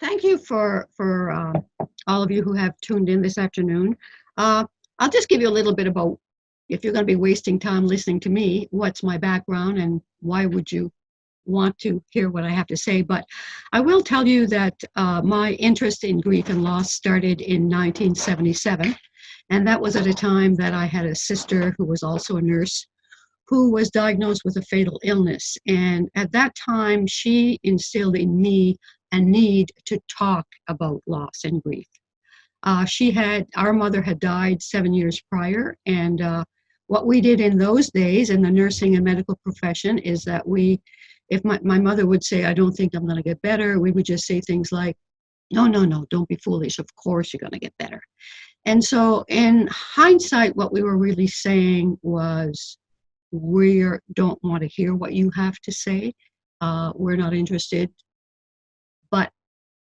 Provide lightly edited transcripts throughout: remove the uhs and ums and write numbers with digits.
Thank you for all of you who have tuned in this afternoon. Uh, I'll just give you a little bit about, if you're going to be wasting time listening to me, what's my background and why would you want to hear what I have to say. But I will tell you that my interest in grief and loss started in 1977. And that was at a time that I had a sister who was also a nurse who was diagnosed with a fatal illness. And at that time, she instilled in me a need to talk about loss and grief. Our mother had died 7 years prior, and what we did in those days in the nursing and medical profession is that if my mother would say, I don't think I'm going to get better, we would just say things like, no, no, no, don't be foolish. Of course you're going to get better. And so in hindsight, what we were really saying was, we don't want to hear what you have to say. We're not interested. But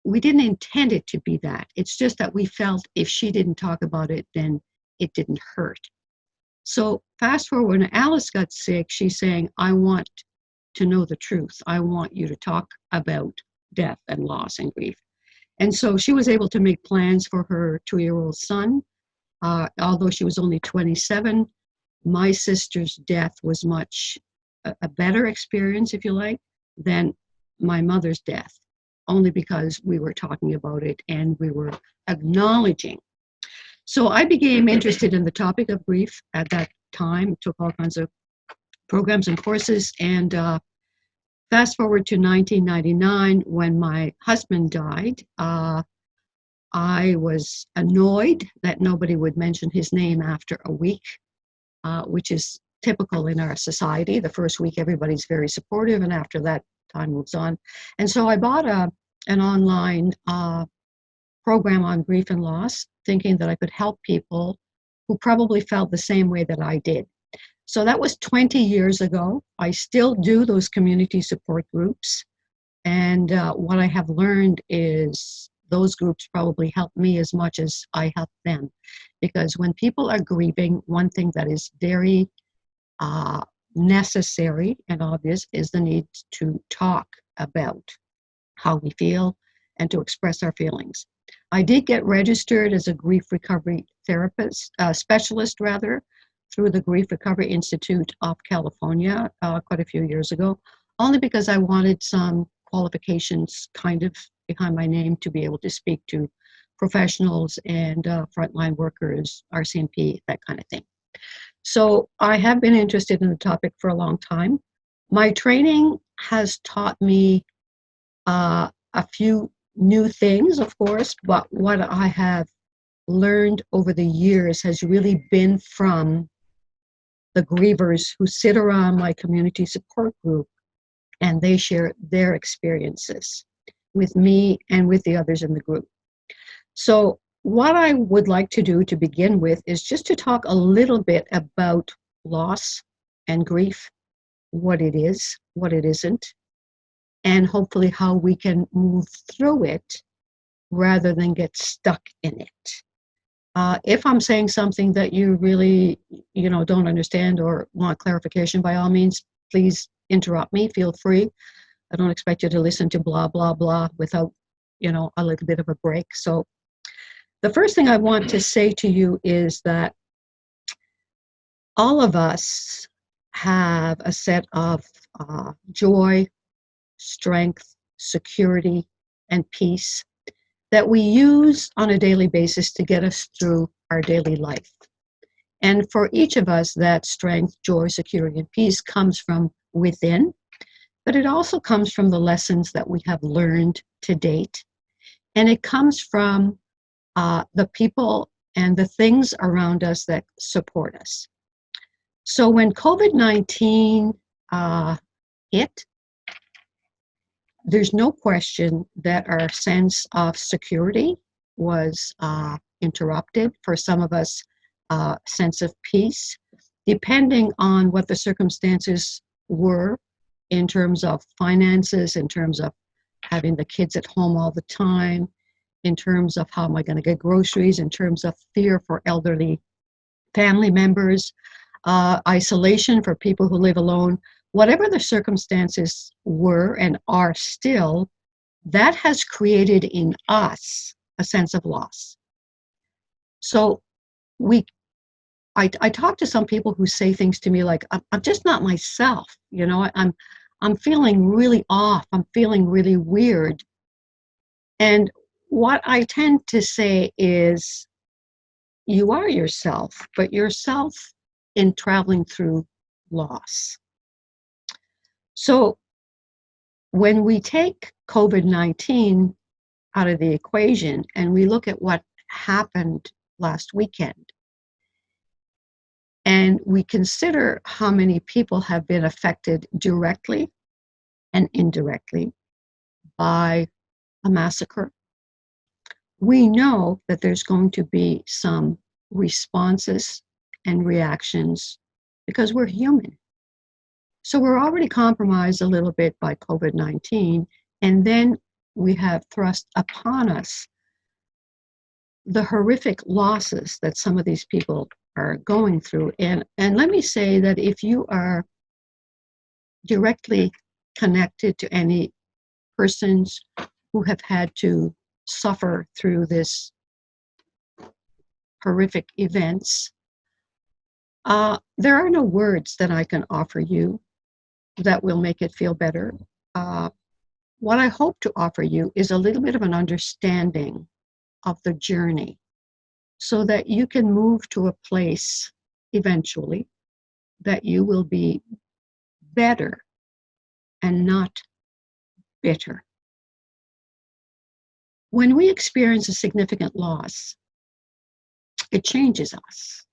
we didn't intend it to be that. It's just that we felt if she didn't talk about it, then it didn't hurt. So fast forward, when Alice got sick, she's saying, I want to know the truth. I want you to talk about death and loss and grief. And so she was able to make plans for her 2-year-old son. Although she was only 27, my sister's death was much a better experience, if you like, than my mother's death, only because we were talking about it and we were acknowledging. So I became interested in the topic of grief at that time, took all kinds of programs and courses, and fast forward to 1999 when my husband died. I was annoyed that nobody would mention his name after a week, which is typical in our society. The first week, everybody's very supportive, and after that, time moves on. And so I bought an online program on grief and loss, thinking that I could help people who probably felt the same way that I did. So that was 20 years ago. I still do those community support groups. And what I have learned is those groups probably help me as much as I help them. Because when people are grieving, one thing that is very necessary and obvious is the need to talk about how we feel and to express our feelings. I did get registered as a grief recovery therapist, specialist rather, through the Grief Recovery Institute of California quite a few years ago, only because I wanted some qualifications kind of behind my name to be able to speak to professionals and frontline workers, RCMP, that kind of thing. So I have been interested in the topic for a long time. My training has taught me a few new things, of course, but what I have learned over the years has really been from the grievers who sit around my community support group, and they share their experiences with me and with the others in the group. So what I would like to do to begin with is just to talk a little bit about loss and grief, what it is, what it isn't, and hopefully how we can move through it rather than get stuck in it. If I'm saying something that you really, don't understand or want clarification, by all means, please interrupt me. Feel free. I don't expect you to listen to blah, blah, blah without, a little bit of a break. So the first thing I want to say to you is that all of us have a set of joy, strength, security, and peace that we use on a daily basis to get us through our daily life. And for each of us, that strength, joy, security, and peace comes from within, but it also comes from the lessons that we have learned to date. And it comes from the people and the things around us that support us. So when COVID-19 hit, there's no question that our sense of security was interrupted. For some of us, sense of peace, depending on what the circumstances were in terms of finances, in terms of having the kids at home all the time, in terms of how am I going to get groceries, in terms of fear for elderly family members, isolation for people who live alone. Whatever the circumstances were and are still, that has created in us a sense of loss. So we I talk to some people who say things to me like, I'm just not myself. I'm feeling really off. I'm feeling really weird. And what I tend to say is, you are yourself, but yourself in traveling through loss. So when we take COVID-19 out of the equation and we look at what happened last weekend, and we consider how many people have been affected directly and indirectly by a massacre, we know that there's going to be some responses and reactions because we're human. So we're already compromised a little bit by COVID-19, and then we have thrust upon us the horrific losses that some of these people are going through. And let me say that if you are directly connected to any persons who have had to suffer through this horrific events, there are no words that I can offer you that will make it feel better. What I hope to offer you is a little bit of an understanding of the journey so that you can move to a place eventually that you will be better and not bitter. When we experience a significant loss, it changes us.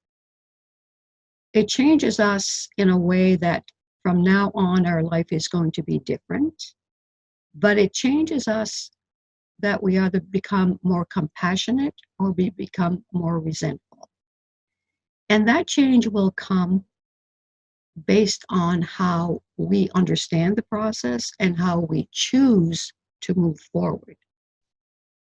It changes us in a way that from now on our life is going to be different, but it changes us that we either become more compassionate or we become more resentful. And that change will come based on how we understand the process and how we choose to move forward.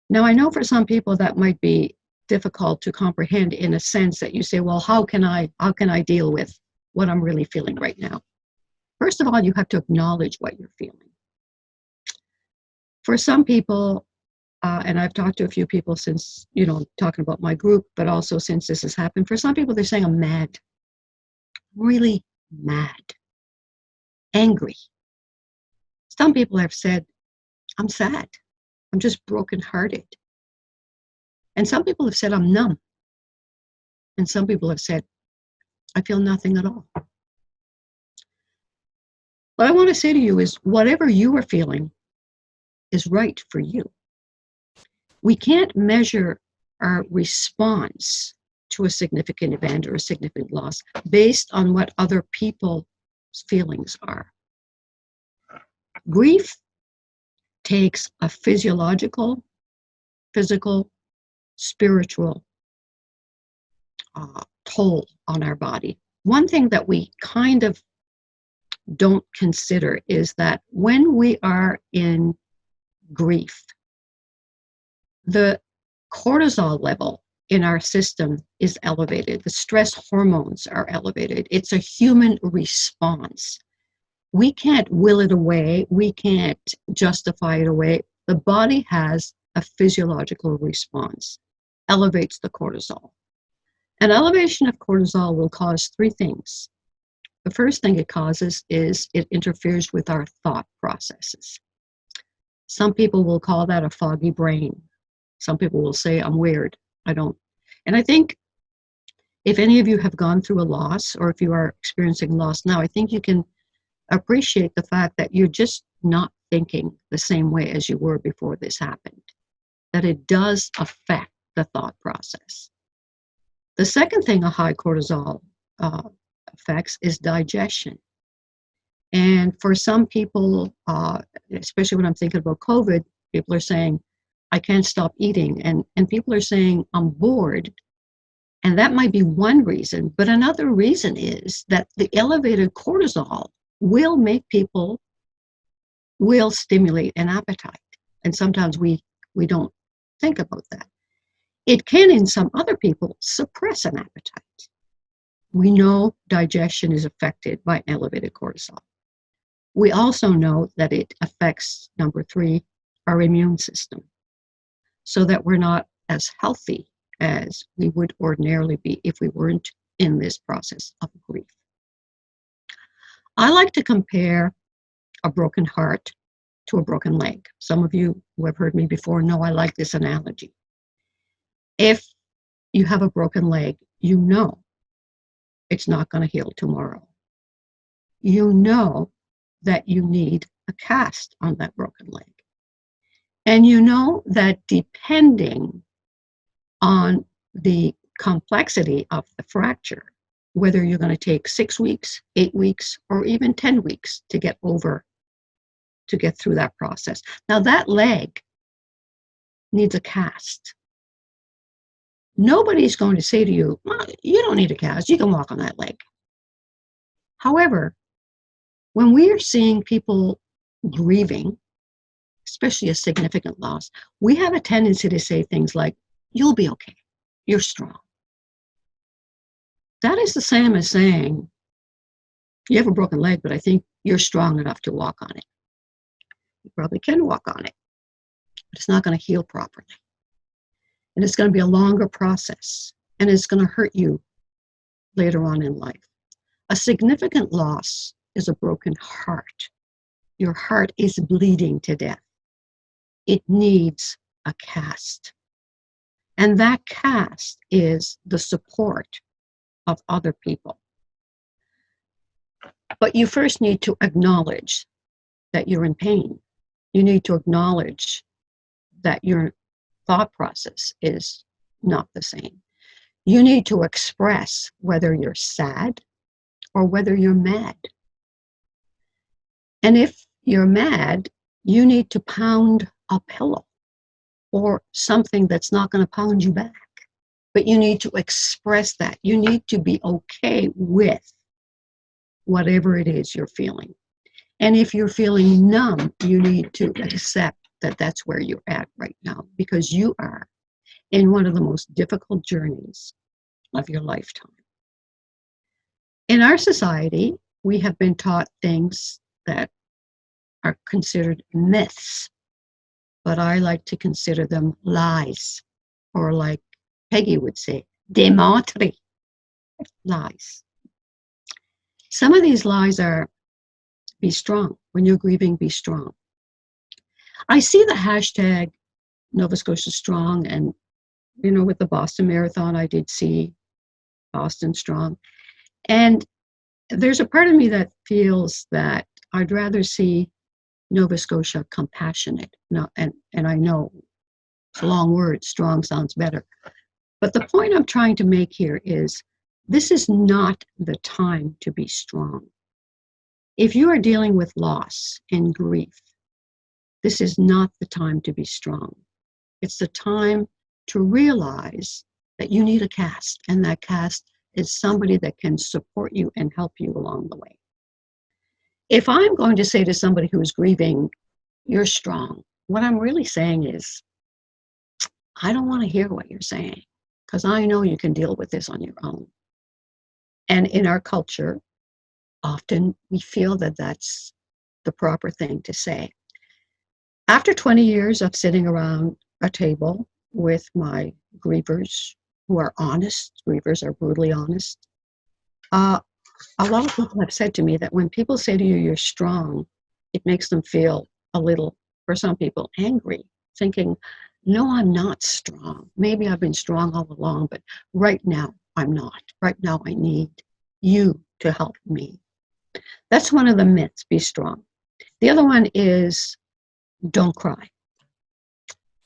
Now, I know for some people that might be difficult to comprehend in a sense that you say, well, how can I deal with what I'm really feeling right now? First of all, you have to acknowledge what you're feeling. For some people, and I've talked to a few people since, talking about my group, but also since this has happened, for some people, they're saying, I'm mad, really mad, angry. Some people have said, I'm sad, I'm just brokenhearted. And some people have said, I'm numb. And some people have said, I feel nothing at all. What I want to say to you is whatever you are feeling is right for you. We can't measure our response to a significant event or a significant loss based on what other people's feelings are. Grief takes a physiological, physical, spiritual toll on our body. One thing that we kind of don't consider is that when we are in grief, the cortisol level in our system is elevated. The stress hormones are elevated. It's a human response. We can't will it away. We can't justify it away. The body has a physiological response, elevates the cortisol. An elevation of cortisol will cause three things. The first thing it causes is it interferes with our thought processes. Some people will call that a foggy brain. Some people will say, I'm weird. I don't. And I think if any of you have gone through a loss, or if you are experiencing loss now, I think you can appreciate the fact that you're just not thinking the same way as you were before this happened, that it does affect the thought process. The second thing a high cortisol affects is digestion. And for some people, especially when I'm thinking about COVID, people are saying, I can't stop eating. And people are saying, I'm bored. And that might be one reason. But another reason is that the elevated cortisol will make people, will stimulate an appetite. And sometimes we don't think about that. It can, in some other people, suppress an appetite. We know digestion is affected by elevated cortisol. We also know that it affects, number three, our immune system so that we're not as healthy as we would ordinarily be if we weren't in this process of grief. I like to compare a broken heart to a broken leg. Some of you who have heard me before know I like this analogy. If you have a broken leg, you know it's not going to heal tomorrow. You know that you need a cast on that broken leg. And you know that depending on the complexity of the fracture, whether you're going to take 6 weeks, 8 weeks, or even 10 weeks to get through that process. Now that leg needs a cast. Nobody's going to say to you, well, you don't need a cast, you can walk on that leg. However, when we are seeing people grieving, especially a significant loss, we have a tendency to say things like, you'll be okay, you're strong. That is the same as saying, you have a broken leg, but I think you're strong enough to walk on it. You probably can walk on it, but it's not going to heal properly. And it's going to be a longer process, and it's going to hurt you later on in life. A significant loss is a broken heart. Your heart is bleeding to death. It needs a cast. And that cast is the support of other people. But you first need to acknowledge that you're in pain. You need to acknowledge that your thought process is not the same. You need to express whether you're sad or whether you're mad. And if you're mad, you need to pound a pillow or something that's not going to pound you back. But you need to express that. You need to be okay with whatever it is you're feeling. And if you're feeling numb, you need to accept that that's where you're at right now, because you are in one of the most difficult journeys of your lifetime. In our society, we have been taught things that are considered myths, but I like to consider them lies, or like Peggy would say, démentir, lies. Some of these lies are, be strong. When you're grieving, be strong. I see the hashtag Nova Scotia Strong, and with the Boston Marathon, I did see Boston Strong. And there's a part of me that feels that I'd rather see Nova Scotia compassionate. No, and I know it's a long word, strong sounds better. But the point I'm trying to make here is this is not the time to be strong. If you are dealing with loss and grief, this is not the time to be strong. It's the time to realize that you need a cast, and that cast is somebody that can support you and help you along the way. If I'm going to say to somebody who is grieving, you're strong, what I'm really saying is, I don't want to hear what you're saying, because I know you can deal with this on your own. And in our culture, often we feel that that's the proper thing to say. After 20 years of sitting around a table with my grievers who are honest, grievers are brutally honest, a lot of people have said to me that when people say to you, you're strong, it makes them feel a little, for some people, angry, thinking, no, I'm not strong. Maybe I've been strong all along, but right now I'm not. Right now I need you to help me. That's one of the myths, be strong. The other one is don't cry.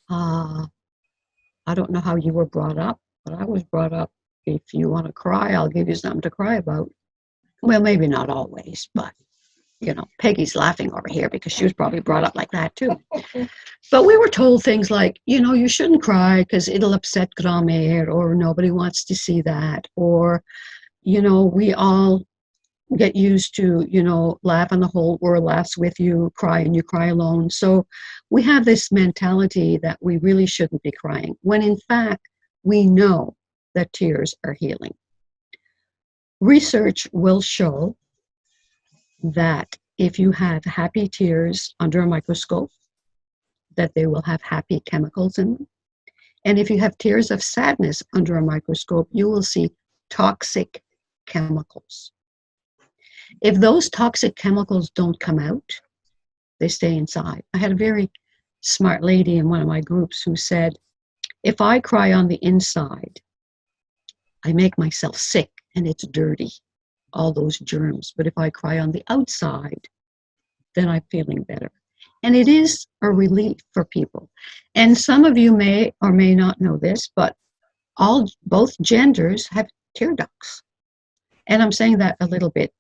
I don't know how you were brought up, but I was brought up, if you want to cry, I'll give you something to cry about. Well, maybe not always, but Peggy's laughing over here because she was probably brought up like that too. But we were told things like, you shouldn't cry because it'll upset grand-mère, or nobody wants to see that, or, we all get used to, laugh and the whole world laughs with you, cry and you cry alone. So we have this mentality that we really shouldn't be crying, when in fact, we know that tears are healing. Research will show that if you have happy tears under a microscope, that they will have happy chemicals in them. And if you have tears of sadness under a microscope, you will see toxic chemicals. If those toxic chemicals don't come out, they stay inside. I had a very smart lady in one of my groups who said, if I cry on the inside, I make myself sick and it's dirty, all those germs. But if I cry on the outside, then I'm feeling better. And it is a relief for people. And some of you may or may not know this, but both genders have tear ducts. And I'm saying that a little bit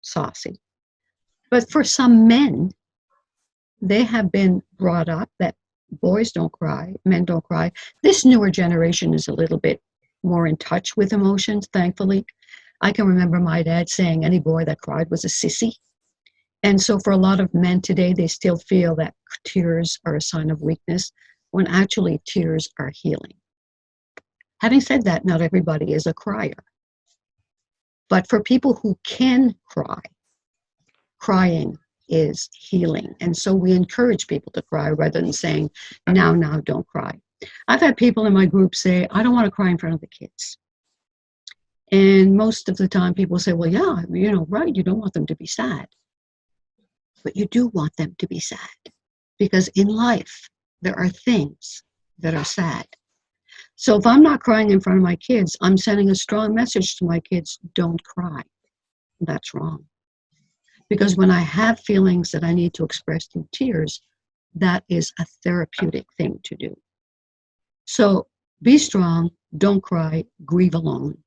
saucy. But for some men, they have been brought up that boys don't cry, men don't cry. This newer generation is a little bit more in touch with emotions, thankfully. I can remember my dad saying any boy that cried was a sissy. And so for a lot of men today, they still feel that tears are a sign of weakness, when actually tears are healing. Having said that, not everybody is a crier. But for people who can cry, crying is healing. And so we encourage people to cry rather than saying, now, don't cry. I've had people in my group say, I don't want to cry in front of the kids. And most of the time people say, well, yeah, right, you don't want them to be sad. But you do want them to be sad. Because in life, there are things that are sad. So if I'm not crying in front of my kids, I'm sending a strong message to my kids, don't cry. That's wrong. Because when I have feelings that I need to express through tears, that is a therapeutic thing to do. So be strong, don't cry, grieve alone.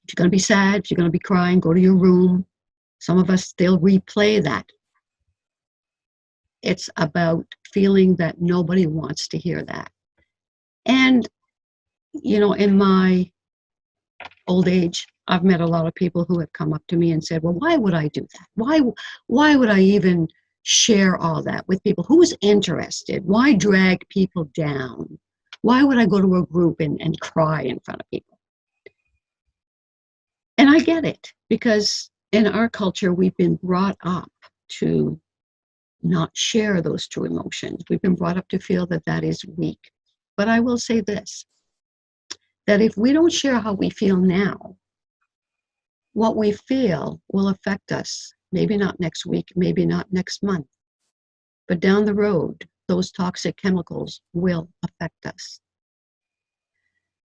If you're going to be sad, if you're going to be crying, go to your room. Some of us still replay that. It's about feeling that nobody wants to hear that. And, in my old age, I've met a lot of people who have come up to me and said, well, why would I do that? Why would I even share all that with people? Who's interested? Why drag people down? Why would I go to a group and cry in front of people? And I get it, because in our culture, we've been brought up to not share those true emotions. We've been brought up to feel that that is weak. But I will say this, that if we don't share how we feel now, what we feel will affect us, maybe not next week, maybe not next month, but down the road, those toxic chemicals will affect us.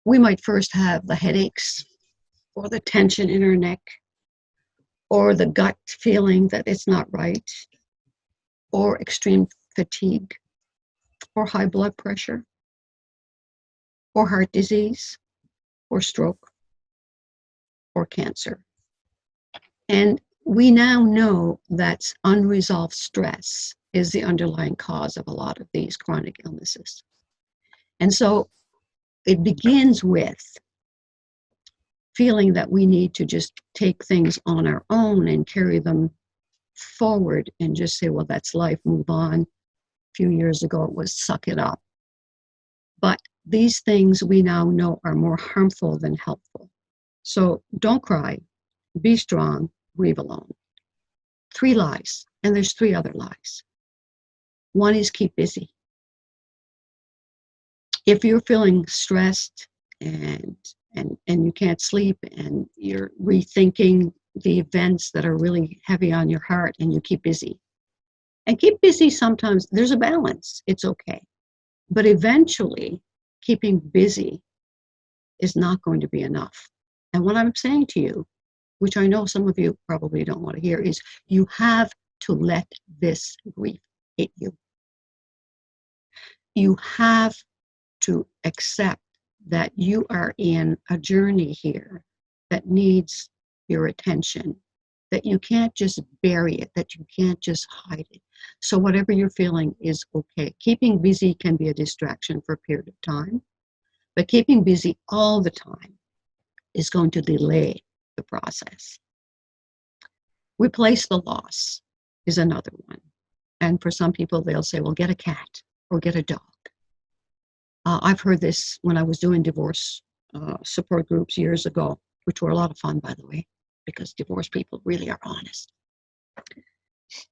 We might first have the headaches, or the tension in our neck, or the gut feeling that it's not right, or extreme fatigue, or high blood pressure, or heart disease, or stroke, or cancer. And we now know that unresolved stress is the underlying cause of a lot of these chronic illnesses. And so it begins with feeling that we need to just take things on our own and carry them forward and just say, well, that's life, move on. A few years ago, it was suck it up. But these things we now know are more harmful than helpful. So don't cry, be strong, grieve alone. 3 lies, and there's 3 other lies. One is keep busy. If you're feeling stressed and you can't sleep and you're rethinking the events that are really heavy on your heart, and you keep busy. And keep busy, sometimes there's a balance, it's okay. But eventually, keeping busy is not going to be enough. And what I'm saying to you, which I know some of you probably don't want to hear, is you have to let this grief hit you. You have to accept that you are in a journey here that needs your attention, that you can't just bury it, that you can't just hide it. So whatever you're feeling is okay. Keeping busy can be a distraction for a period of time, but keeping busy all the time is going to delay the process. Replace the loss is another one. And for some people, they'll say, well, get a cat or get a dog. I've heard this when I was doing divorce support groups years ago, which were a lot of fun, by the way, because divorced people really are honest.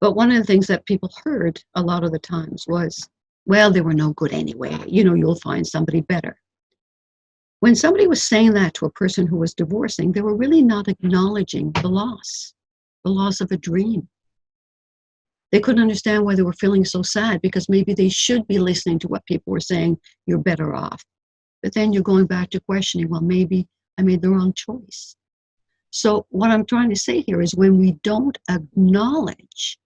But one of the things that people heard a lot of the times was, well, they were no good anyway. You'll find somebody better. When somebody was saying that to a person who was divorcing, they were really not acknowledging the loss of a dream. They couldn't understand why they were feeling so sad, because maybe they should be listening to what people were saying, you're better off. But then you're going back to questioning, well, maybe I made the wrong choice. So what I'm trying to say here is, when we don't acknowledge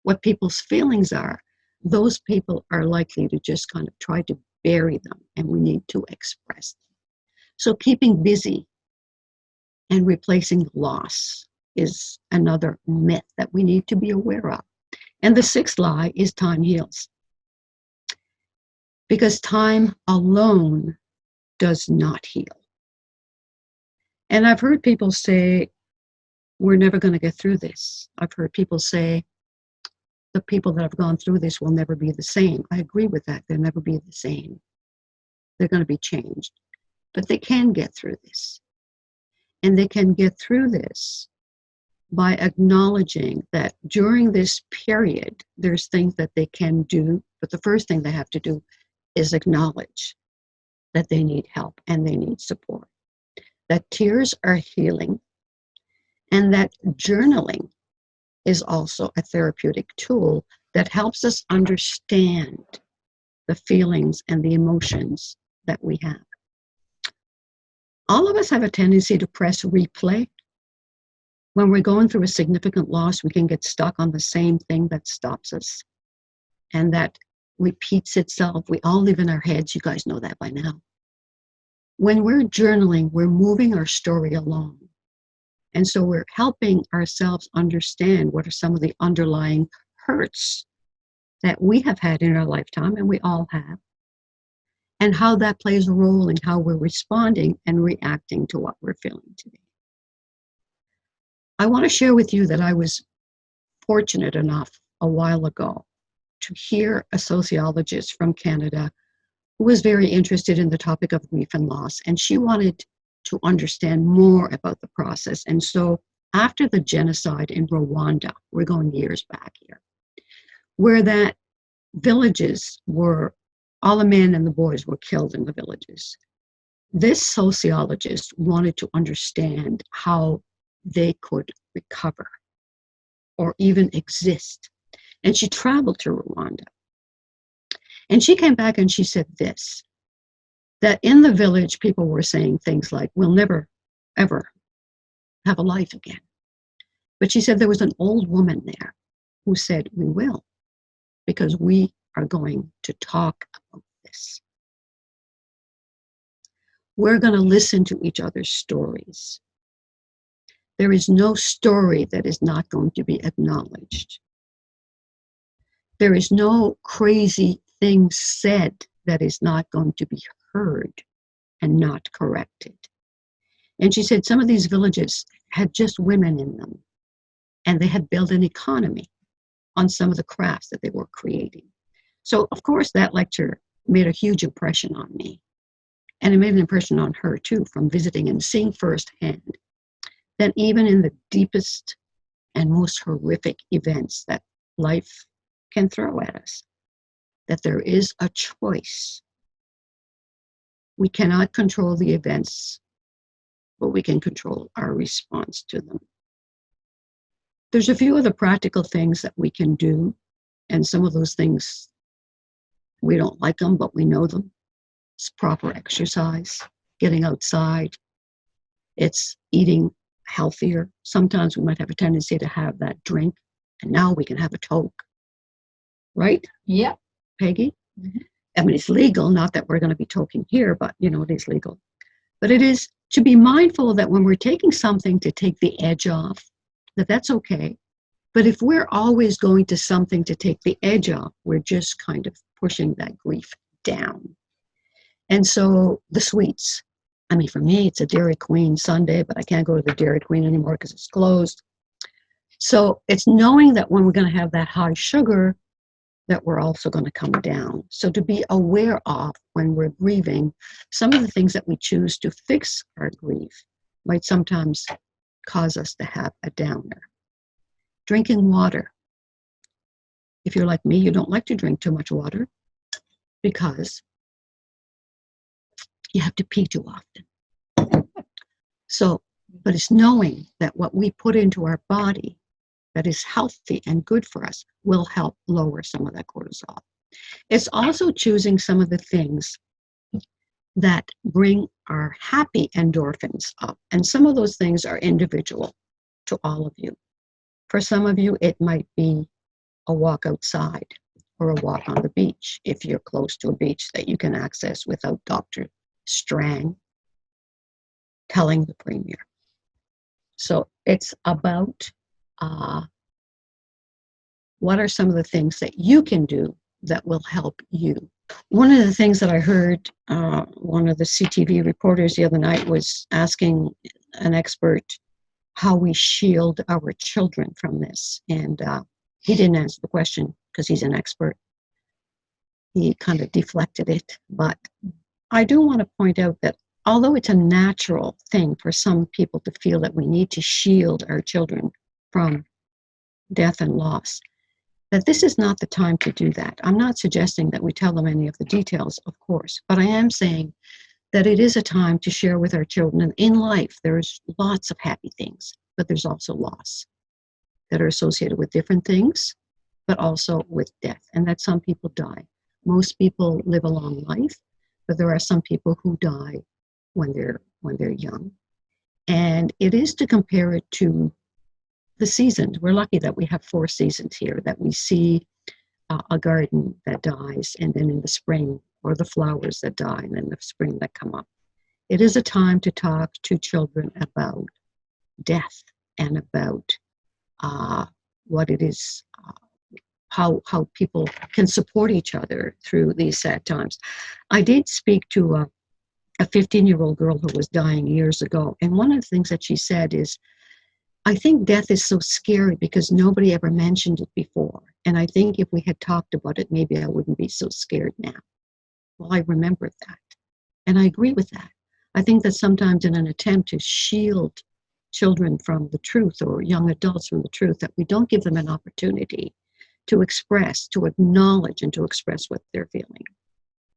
what people's feelings are, those people are likely to just kind of try to bury them, and we need to express them. So keeping busy and replacing loss is another myth that we need to be aware of. And the sixth lie is time heals. Because time alone does not heal. And I've heard people say, we're never going to get through this. I've heard people say, the people that have gone through this will never be the same. I agree with that. They'll never be the same. They're going to be changed. But they can get through this. And they can get through this by acknowledging that during this period, there's things that they can do. But the first thing they have to do is acknowledge that they need help and they need support. That tears are healing, and that journaling is also a therapeutic tool that helps us understand the feelings and the emotions that we have. All of us have a tendency to press replay. When we're going through a significant loss, we can get stuck on the same thing that stops us, and that repeats itself. We all live in our heads. You guys know that by now. When we're journaling, we're moving our story along. And so we're helping ourselves understand what are some of the underlying hurts that we have had in our lifetime, and we all have, and how that plays a role in how we're responding and reacting to what we're feeling today. I want to share with you that I was fortunate enough a while ago to hear a sociologist from Canada who was very interested in the topic of grief and loss, and she wanted to understand more about the process. And so after the genocide in Rwanda, we're going years back here, where that villages were, all the men and the boys were killed in the villages. This sociologist wanted to understand how they could recover or even exist. And she traveled to Rwanda. And she came back and she said this, that in the village, people were saying things like, we'll never, ever have a life again. But she said there was an old woman there who said, we will, because we are going to talk about this. We're going to listen to each other's stories. There is no story that is not going to be acknowledged. There is no crazy thing said that is not going to be heard and not corrected. And she said some of these villages had just women in them, and they had built an economy on some of the crafts that they were creating. So, of course, that lecture made a huge impression on me. And it made an impression on her, too, from visiting and seeing firsthand that even in the deepest and most horrific events that life can throw at us, that there is a choice. We cannot control the events, but we can control our response to them. There's a few other practical things that we can do, and some of those things, we don't like them, but we know them. It's proper exercise, getting outside. It's eating healthier. Sometimes we might have a tendency to have that drink, and now we can have a Coke. Right? Yep. Peggy? Mm-hmm. I mean, it's legal, not that we're going to be talking here, but, it is legal. But it is to be mindful that when we're taking something to take the edge off, that's okay. But if we're always going to something to take the edge off, we're just kind of pushing that grief down. And so the sweets, I mean, for me, it's a Dairy Queen Sunday, but I can't go to the Dairy Queen anymore because it's closed. So it's knowing that when we're going to have that high sugar, that we're also going to come down. So to be aware of when we're grieving, some of the things that we choose to fix our grief might sometimes cause us to have a downer. Drinking water. If you're like me, you don't like to drink too much water because you have to pee too often. So, but it's knowing that what we put into our body that is healthy and good for us will help lower some of that cortisol. It's also choosing some of the things that bring our happy endorphins up. And some of those things are individual to all of you. For some of you, it might be a walk outside or a walk on the beach if you're close to a beach that you can access without Dr. Strang telling the premier. So it's about what are some of the things that you can do that will help you. One of the things that I heard one of the CTV reporters the other night was asking an expert how we shield our children from this. And he didn't answer the question because he's an expert. He kind of deflected it. But I do want to point out that although it's a natural thing for some people to feel that we need to shield our children from death and loss, that this is not the time to do that. I'm not suggesting that we tell them any of the details, of course, but I am saying that it is a time to share with our children. And in life, there's lots of happy things, but there's also loss that are associated with different things, but also with death, and that some people die. Most people live a long life, but there are some people who die when they're young. And it is to compare it to the seasons. We're lucky that we have 4 seasons here, that we see a garden that dies, and then in the spring, or the flowers that die, and then the spring that come up. It is a time to talk to children about death and about what it is, how people can support each other through these sad times. I did speak to a 15-year-old girl who was dying years ago, and one of the things that she said is, I think death is so scary because nobody ever mentioned it before. And I think if we had talked about it, maybe I wouldn't be so scared now. Well, I remembered that. And I agree with that. I think that sometimes in an attempt to shield children from the truth or young adults from the truth, that we don't give them an opportunity to express, to acknowledge, and to express what they're feeling.